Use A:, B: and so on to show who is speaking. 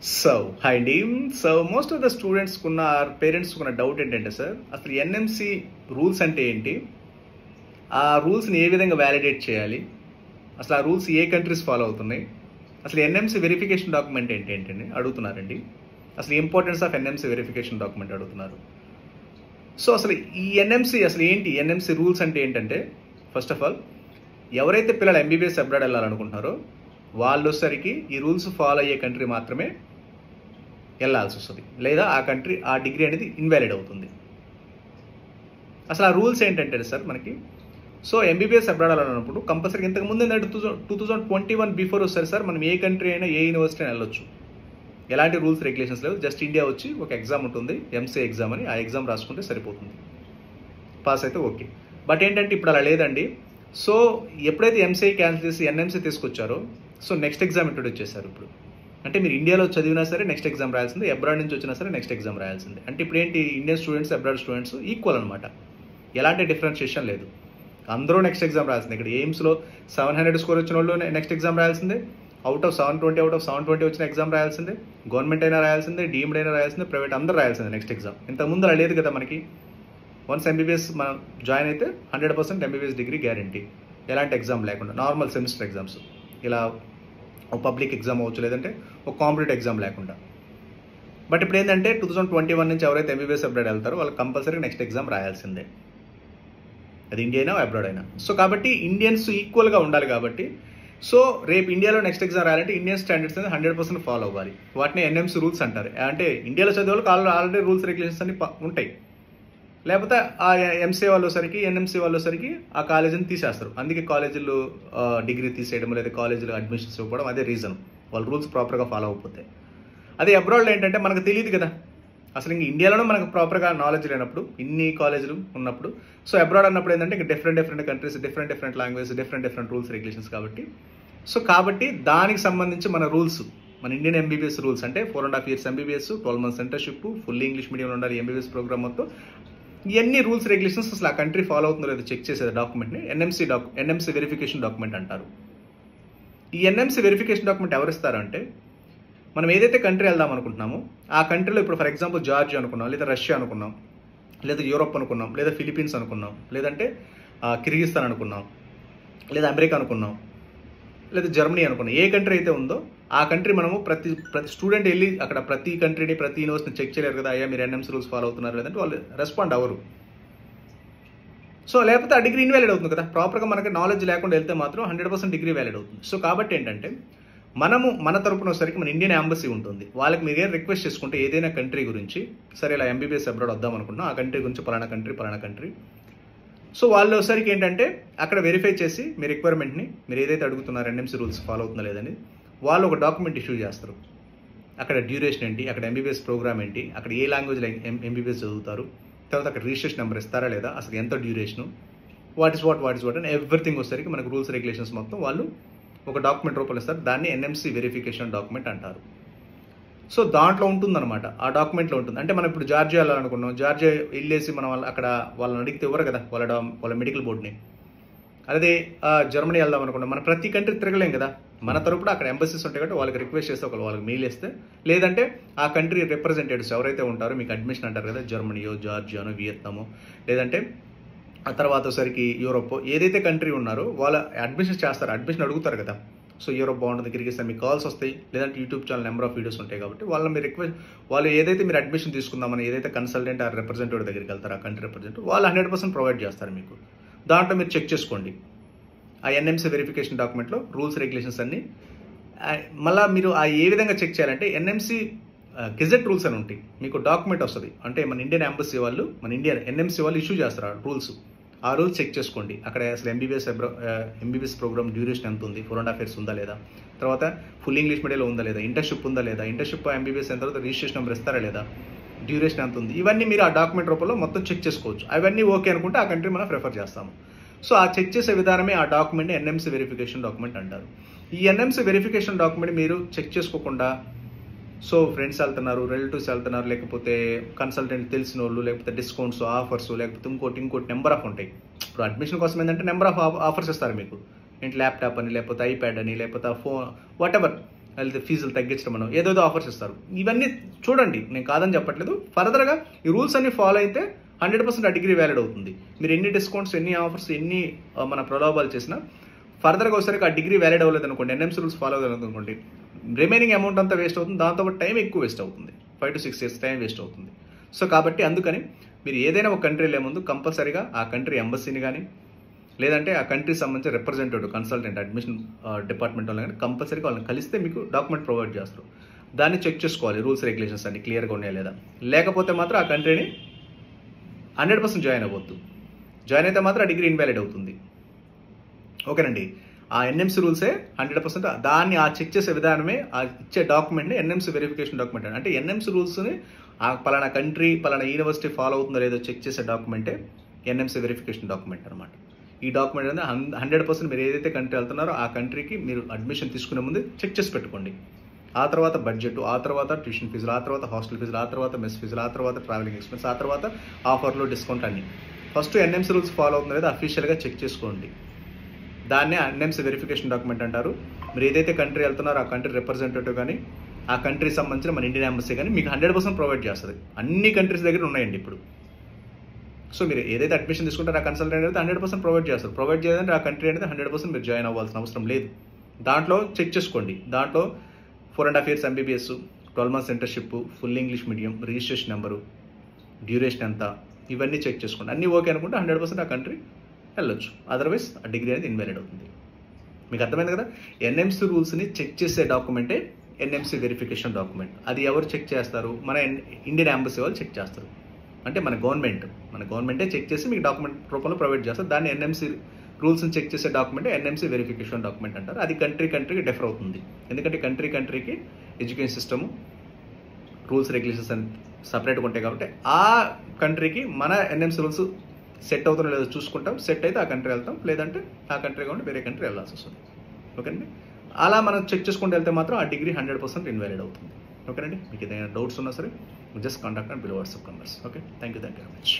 A: Hi Dean. Most of the students kuna parents kuna doubt ఏంటంటే sir అసలు NMC rules అంటే ఏంటి, ఆ రూల్స్ని ఏ విధంగా వ్యాలిడేట్ చేయాలి, అసలు ఆ రూల్స్ ఏ కంట్రీస్ ఫాలో అవుతున్నాయి, అసలు ఎన్ఎంసి వెరిఫికేషన్ డాక్యుమెంట్ ఏంటని అడుగుతున్నారండి. అసలు importance of NMC verification document అడుగుతున్నారు. అసలు ఈ ఎన్ఎంసి అసలు ఏంటి, ఎన్ఎంసి రూల్స్ అంటే ఏంటంటే ఫస్ట్ ఆఫ్ ఆల్ ఎవరైతే పిల్లలు ఎంబీబీఎస్ అబ్రాడ్ వెళ్ళాలనుకుంటున్నారో వాళ్ళొసరికి ఈ రూల్స్ ఫాలో అయ్యే కంట్రీ మాత్రమే వెళ్ళాల్సి వస్తుంది, లేదా ఆ కంట్రీ ఆ డిగ్రీ అనేది ఇన్వాలిడ్ అవుతుంది. అసలు ఆ రూల్స్ ఏంటంటే సార్ మనకి ఎంబీబీఎస్ అబ్రాడ్ వెళ్ళాలన్నప్పుడు కంపల్సరీ ఇంతకుముందు 2021 బిఫోర్ వస్తారు సార్ మనం ఏ కంట్రీ అయినా ఏ యూనివర్సిటీ అయినా వెళ్ళొచ్చు. ఎలాంటి రూల్స్ రెగ్యులేషన్స్ లేవు, జస్ట్ ఇండియా వచ్చి ఒక ఎగ్జామ్ ఉంటుంది ఎంసీఏ ఎగ్జామ్ అని, ఆ ఎగ్జామ్ రాసుకుంటే సరిపోతుంది, పాస్ అయితే ఓకే. బట్ ఏంటంటే ఇప్పుడు అలా లేదండి. ఎప్పుడైతే ఎంసీఏ క్యాన్సిల్ చేసి ఎన్ఎంసీ తీసుకొచ్చారో నెక్స్ట్ ఎగ్జామ్ ఇంట్రొడ్యూస్ చేశారు. ఇప్పుడు అంటే మీరు ఇండియాలో చదివినా సరే నెక్స్ట్ ఎగ్జామ్ రాయాల్సిందే, అబ్రాడ్ నుంచి వచ్చినా సరే నెక్స్ట్ ఎగ్జామ్ రాయాల్సిందే. అంటే ఇప్పుడు ఏంటి, Indian students abroad students equal అనమాట, ఎలాంటి డిఫరెన్షియేషన్ లేదు, అందరూ నెక్స్ట్ ఎగ్జామ్ రాయాల్సిందే. ఇక్కడ ఎయిమ్స్లో 700 స్కోర్ వచ్చిన వాళ్ళు నెక్స్ట్ ఎగ్జామ్ రాయాల్సిందే, అవుట్ ఆఫ్ 720 వచ్చిన ఎగ్జామ్ రాయాల్సిందే, గవర్నమెంట్ అయినా రాయాల్సిందే, డీమ్డ్ అయినా రాయాల్సిందే, ప్రైవేట్ అందరూ రాయాల్సిందే నెక్స్ట్ ఎగ్జామ్. ఇంతకుముందు అలా లేదు కదా మనకి. వన్స్ ఎంబీబీఎస్ మనం జాయిన్ అయితే 100% ఎంబీబీఎస్ డిగ్రీ గ్యారంటీ, ఎలాంటి ఎగ్జామ్ లేకుండా, నార్మల్ సెమిస్టర్ ఎగ్జామ్స్, ఇలా ఒక పబ్లిక్ ఎగ్జామ్ అవ్వచ్చు, లేదంటే ఒక కాంపిటేటివ్ ఎగ్జామ్ లేకుండా. బట్ ఇప్పుడు ఏంటంటే 2021 నుంచి ఎవరైతే ఎంబీబీఎస్ అబ్రాడ్ వెళ్తారో వాళ్ళకి కంపల్సరీ నెక్స్ట్ ఎగ్జామ్ రాయాల్సిందే, అది ఇండియా అయినా అబ్రాడ్ అయినా. కాబట్టి ఇండియన్స్ ఈక్వల్గా ఉండాలి. కాబట్టి రేపు ఇండియాలో నెక్స్ట్ ఎగ్జామ్ రాయాలంటే ఇండియన్ స్టాండర్డ్స్ అనేది 100% ఫాలో అవ్వాలి. వాటిని ఎన్ఎంసీ రూల్స్ అంటారు. అంటే ఇండియాలో చదివే వాళ్ళకి ఆల్రెడీ రూల్స్ రెగ్యులేషన్స్ అన్ని ఉంటాయి, లేకపోతే ఆ ఎంసీఏ వాళ్ళసరికి ఎన్ఎంసీ వాళ్ళసరికి ఆ కాలేజీని తీసేస్తారు. అందుకే కాలేజీలు డిగ్రీ తీసేయడం లేదా కాలేజీలో అడ్మిషన్స్ ఇవ్వడం అదే రీజన్, వాళ్ళు రూల్స్ ప్రాపర్గా ఫాలో అవ్వకపోతే. అదే అబ్రాడ్లో ఏంటంటే మనకు తెలియదు కదా, అసలు ఇంక ఇండియాలోనే మనకు ప్రాపర్గా నాలెడ్జ్ లేనప్పుడు, ఇన్ని కాలేజీలు ఉన్నప్పుడు, అబ్రాడ్ అన్నప్పుడు ఏంటంటే ఇంకా different countries, different language, different rules regulations కాబట్టి దానికి సంబంధించి మన రూల్స్, మన ఇండియన్ ఎంబీబీఎస్ రూల్స్ అంటే 4.5 years MBBS, 12 months internship, full English medium ఉండాలి ఎంబీబీఎస్ ప్రోగ్రామ్ మొత్తం, ఇవన్నీ రూల్స్ రెగ్యులేషన్స్ అసలు ఆ కంట్రీ ఫాలో అవుతుందో లేదో చెక్ చేసే డాక్యుమెంట్ని ఎన్ఎంసీ వెరిఫికేషన్ డాక్యుమెంట్ అంటారు. ఈ ఎన్ఎంసీ వెరిఫికేషన్ డాక్యుమెంట్ ఎవరు ఇస్తారు అంటే, మనం ఏదైతే కంట్రీ వెళ్దాం అనుకుంటున్నామో ఆ కంట్రీలో, ఇప్పుడు ఫర్ ఎగ్జాంపుల్ జార్జియా అనుకున్నాం, లేదా రష్యా అనుకున్నాం, లేదా యూరోప్ అనుకున్నాం, లేదా ఫిలిపీన్స్ అనుకున్నాం, లేదంటే కిర్గిస్తాన్ అనుకున్నాం, లేదా అమెరికా అనుకున్నాం, లేదా జర్మనీ అనుకున్నాం, ఏ కంట్రీ అయితే ఉందో ఆ కంట్రీ మనము ప్రతి స్టూడెంట్ వెళ్ళి అక్కడ ప్రతి కంట్రీని ప్రతి యూనివర్సిటీని చెక్ చేయలేరు కదా, అయ్యా మీరు ఎన్ఎంసీ రూల్స్ ఫాలో అవుతున్నారు లేదంటే వాళ్ళు రెస్పాండ్ అవ్వరు. లేకపోతే ఆ డిగ్రీ ఇన్వాలిడ్ అవుతుంది కదా, ప్రాపర్గా మనకి నాలెడ్జ్ లేకుండా వెళ్తే మాత్రం 100% డిగ్రీ వ్యాలిడ్ అవుతుంది. కాబట్టి ఏంటంటే మనము మన తరపున వచ్చేసరికి మన ఇండియన్ ఎంబసీ ఉంటుంది, వాళ్ళకి మీరు ఏం రిక్వెస్ట్ చేసుకుంటే ఏదైనా కంట్రీ గురించి, సరే ఇలా ఎంబీబీఎస్ అబ్రాడ్ వద్దాం అనుకుంటున్నాం, ఆ కంట్రీ గురించి పలానా కంట్రీ వాళ్ళు ఒకసారికి ఏంటంటే అక్కడ వెరిఫై చేసి మీ రిక్వైర్మెంట్ని మీరు ఏదైతే అడుగుతున్నారో ఎన్ఎంసీ రూల్స్ ఫాలో అవుతుందా లేదని వాళ్ళు ఒక డాక్యుమెంట్ ఇష్యూ చేస్తారు. అక్కడ డ్యూరేషన్ ఏంటి, అక్కడ ఎంబీబీఎస్ ప్రోగ్రామ్ ఏంటి, అక్కడ ఏ లాంగ్వేజ్లో ఎంబీబీఎస్ చదువుతారు, తర్వాత అక్కడ రిజిస్ట్రేషన్ నెంబర్ ఇస్తారా లేదా, అసలు ఎంత డ్యూరేషను, వాట్ ఇస్ వాట్ అని ఎవ్రీథింగ్ వచ్చేసరికి మనకు రూల్స్ రెగ్యులేషన్స్ మొత్తం వాళ్ళు ఒక డాక్యుమెంట్ రూపంలో ఇస్తారు. దాన్ని ఎన్ఎంసీ వెరిఫికేషన్ డాక్యుమెంట్ అంటారు. దాంట్లో ఉంటుందన్నమాట, ఆ డాక్యుమెంట్లో ఉంటుంది. అంటే మనం ఇప్పుడు జార్జియా వెళ్ళాలనుకున్నాం, జార్జియా వెళ్ళేసి మనం అక్కడ వాళ్ళని అడిగితే ఇవ్వరు కదా వాళ్ళ మెడికల్ బోర్డుని. అదే జర్మనీ వెళ్దాం అనుకున్నాం, మనం ప్రతి కంట్రీ తిరగలేం కదా, మన తరపున అక్కడ ఎంబసీస్ ఉంటాయి కాబట్టి వాళ్ళకి రిక్వెస్ట్ చేస్తే వాళ్ళకి మెయిల్ వేస్తే, లేదంటే ఆ కంట్రీ రిప్రజెంటేటివ్స్ ఎవరైతే ఉంటారో మీకు అడ్మిషన్ అంటారు కదా, జర్మనీయో జార్జియానో వియత్నామో, లేదంటే ఆ తర్వాత ఒకసారికి యూరోప్, ఏదైతే కంట్రీ ఉన్నారో వాళ్ళ అడ్మిషన్ చేస్తారు, అడ్మిషన్ అడుగుతారు కదా. యూరోప్ బాగుంటుంది, కిర్గిస్తాన్, మీకు కాల్స్ వస్తాయి, లేదంటే YouTube channel number of videos ఉంటాయి కాబట్టి వాళ్ళని మీరు వాళ్ళు ఏదైతే మీరు అడ్మిషన్ తీసుకుందామని ఏదైతే కన్సల్టెంట్ ఆ రిప్రజెంటేటివ్ దగ్గరికి వెళ్తారు, ఆ కంట్రీ రిప్రజెంటేటివ్, వాళ్ళు 100% ప్రొవైడ్ చేస్తారు మీకు. దాంట్లో మీరు చెక్ చేసుకోండి ఆ ఎన్ఎంసీ వెరిఫికేషన్ డాక్యుమెంట్లో రూల్స్ రెగ్యులేషన్స్ అన్ని. మళ్ళీ మీరు ఏ విధంగా చెక్ చేయాలంటే ఎన్ఎంసీ గెజెట్ రూల్స్ అని ఉంటాయి, మీకు డాక్యుమెంట్ వస్తుంది. అంటే మన ఇండియన్ ఎంబసీ వాళ్ళు, మన ఇండియన్ ఎన్ఎంసీ వాళ్ళు ఇష్యూ చేస్తారు ఆ రూల్స్ చెక్ చేసుకోండి. అక్కడ అసలు ఎంబీబీఎస్ ప్రోగ్రామ్ డ్యూరేషన్ ఎంత ఉంది, 4.5 years ఉందా లేదా, తర్వాత ఫుల్ ఇంగ్లీష్ మీడియంలో ఉందా లేదా, ఇంటర్న్షిప్ ఉందా లేదా, ఇంటర్న్షిప్ ఎంబీబీఎస్ అయిన తర్వాత రిజిస్ట్రేషన్ నెంబర్ ఇస్తారా లేదా, డ్యూరేషన్ ఎంత ఉంది, ఇవన్నీ మీరు ఆ డాక్యుమెంట్ రూపంలో మొత్తం చెక్ చేసుకోవచ్చు. అవన్నీ ఓకే అనుకుంటే ఆ కంట్రీ మనం ప్రిఫర్ చేస్తాము. ఆ చెక్ చేసే విధానమే ఆ డాక్యుమెంట్ని ఎన్ఎంసీ వెరిఫికేషన్ డాక్యుమెంట్ అంటారు. ఈ ఎన్ఎంసీ వెరిఫికేషన్ డాక్యుమెంట్ మీరు చెక్ చేసుకోకుండా ఫ్రెండ్స్ వెళ్తున్నారు, రిలేటివ్స్ వెళ్తున్నారు, లేకపోతే కన్సల్టెంట్ తెలిసిన వాళ్ళు, లేకపోతే డిస్కౌంట్స్, ఆఫర్స్, లేకపోతే ఇంకోటి నెంబర్ ఆఫ్ ఉంటాయి. ఇప్పుడు అడ్మిషన్ కోసం ఏంటంటే నెంబర్ ఆఫ్ ఆఫర్స్ ఇస్తారు మీకు, ఏంటి ల్యాప్టాప్ అని, లేకపోతే ఐప్యాడ్ అని, లేకపోతే ఫోన్, వాట్ ఎవర్ లేకపోతే ఫీజులు తగ్గించడం మనం ఏదోదో ఆఫర్స్ ఇస్తారు. ఇవన్నీ చూడండి, నేను కాదని చెప్పట్లేదు. ఫర్దర్గా ఈ రూల్స్ అన్ని ఫాలో అయితే 100% ఆ డిగ్రీ వ్యాలిడ్ అవుతుంది. మీరు ఎన్ని డిస్కౌంట్స్, ఎన్ని ఆఫర్స్, ఎన్ని మన ప్రలోభాలు చేసినా ఫర్దర్గా వచ్చేసరికి ఆ డిగ్రీ వ్యాలిడ్ అవ్వలేదు అనుకోండి, ఎన్ఎంసీ రూల్స్ ఫాలో అవ్వలేదు అనుకోండి, రిమైనింగ్ అమౌంట్ అంతా వేస్ట్ అవుతుంది. దాంతో టైం ఎక్కువ వేస్ట్ అవుతుంది, 5 to 6 years టైం వేస్ట్ అవుతుంది. సో కాబట్టి అందుకని మీరు ఏదైనా ఒక కంట్రీ వెళ్ళే ముందు కంపల్సరీగా ఆ కంట్రీ ఎంబసీని కానీ లేదంటే ఆ కంట్రీకి సంబంధించిన రిప్రజెంటేటివ్, కన్సల్టెంట్, అడ్మిషన్ డిపార్ట్మెంట్ వాళ్ళని కానీ కంపల్సరీగా వాళ్ళని కలిస్తే మీకు డాక్యుమెంట్ ప్రొవైడ్ చేస్తారు. దాన్ని చెక్ చేసుకోవాలి, రూల్స్ రెగ్యులేషన్స్ అన్ని క్లియర్గా ఉన్నాయా లేదా. లేకపోతే మాత్రం ఆ కంట్రీని 100% జాయిన్ అవ్వద్దు. జాయిన్ అయితే మాత్రం ఆ డిగ్రీ ఇన్వాలిడ్ అవుతుంది. ఓకేనండి. ఆ ఎన్ఎంసీ రూల్సే 100%, దాన్ని ఆ చెక్ చేసే విధానమే ఆ ఇచ్చే డాక్యుమెంట్ని ఎన్ఎంసీ వెరిఫికేషన్ డాక్యుమెంట్ అంటే ఎన్ఎంసీ రూల్స్ని ఆ పలానా కంట్రీ, పలానా యూనివర్సిటీ ఫాలో అవుతుందో లేదో చెక్ చేసే డాక్యుమెంటే ఎన్ఎంసీ వెరిఫికేషన్ డాక్యుమెంట్ అనమాట. ఈ డాక్యుమెంట్ అనేది 100% మీరు ఏదైతే కంట్రీ వెళ్తున్నారో ఆ కంట్రీకి మీరు అడ్మిషన్ తీసుకునే ముందు చెక్ చేసి పెట్టుకోండి. ఆ తర్వాత బడ్జెట్, ఆ తర్వాత ట్యూషన్ ఫీజులు, ఆ తర్వాత హాస్టల్ ఫీజులు, ఆ తర్వాత మెస్ ఫీజులు, ఆ తర్వాత ట్రావెలింగ్ ఎక్స్పెన్స్, ఆ తర్వాత ఆఫర్లు, డిస్కౌంట్ అన్ని. ఫస్ట్ ఎన్ఎంసీ రూల్స్ ఫాలో అవుతుందో లేదో అఫీషియల్గా చెక్ చేసుకోండి. దాన్నే ఎన్ఎంసీ వెరిఫికేషన్ డాక్యుమెంట్ అంటారు. మీరు ఏదైతే కంట్రీ వెళ్తున్నారో ఆ కంట్రీ రిప్రజెంటేటివ్ కానీ ఆ కంట్రీకి సంబంధించిన మన ఇండియన్ ఎంబసీ కానీ మీకు 100% ప్రొవైడ్ చేస్తుంది. అన్ని కంట్రీస్ దగ్గర ఉన్నాయండి ఇప్పుడు. సో మీరు ఏదైతే అడ్మిషన్ తీసుకుంటారో ఆ కన్సల్టెంట్ అయితే 100% ప్రొవైడ్ చేస్తారు. ప్రొవైడ్ చేయాలంటే ఆ కంట్రీ అనేది 100% మీరు జాయిన్ అవ్వాల్సిన అవసరం లేదు. దాంట్లో చెక్ చేసుకోండి. దాంట్లో 4.5 years MBBS, 12 months internship, full English medium, registration number, duration ఎంత, ఇవన్నీ చెక్ చేసుకోండి. అన్నీ ఓకే అనుకుంటే 100% ఆ కంట్రీ వెళ్ళొచ్చు. అదర్వైజ్ ఆ డిగ్రీ అనేది ఇన్వాలిడ్ అవుతుంది. మీకు అర్థమైంది కదా. ఎన్ఎంసీ రూల్స్ని చెక్ చేసే డాక్యుమెంటే ఎన్ఎంసీ వెరిఫికేషన్ డాక్యుమెంట్. అది ఎవరు చెక్ చేస్తారు? మన ఇండియన్ ఎంబసీ వాళ్ళు చెక్ చేస్తారు. అంటే మన గవర్నమెంటే చెక్ చేసి మీకు డాక్యుమెంట్ రూపంలో ప్రొవైడ్ చేస్తారు. దాన్ని ఎన్ఎంసీ రూల్స్ని చెక్ చేసే డాక్యుమెంట్ ఎన్ఎంసీ వెరిఫికేషన్ డాక్యుమెంట్ అంటారు. అది కంట్రీకి డిఫర్ అవుతుంది. ఎందుకంటే కంట్రీకి ఎడ్యుకేషన్ సిస్టమ్, రూల్స్ రెగ్యులేషన్స్ అని సపరేట్గా ఉంటాయి. కాబట్టి ఆ కంట్రీకి మన ఎన్ఎంసీ రూల్స్ సెట్ అవుతుందో లేదో చూసుకుంటాం. సెట్ అయితే ఆ కంట్రీ వెళ్తాం, లేదంటే ఆ కంట్రీ కాకుండా వేరే కంట్రీ వెళ్ళాల్సి వస్తుంది. ఓకేనండి. అలా మనం చెక్ చేసుకుంటూ వెళ్తే మాత్రం ఆ డిగ్రీ 100% ఇన్వాలిడ్ అవుతుంది. ఓకేనండి. మీకు ఏదైనా డౌట్స్ ఉన్నా సరే just contact and below WhatsApp numbers. Okay, thank you very much.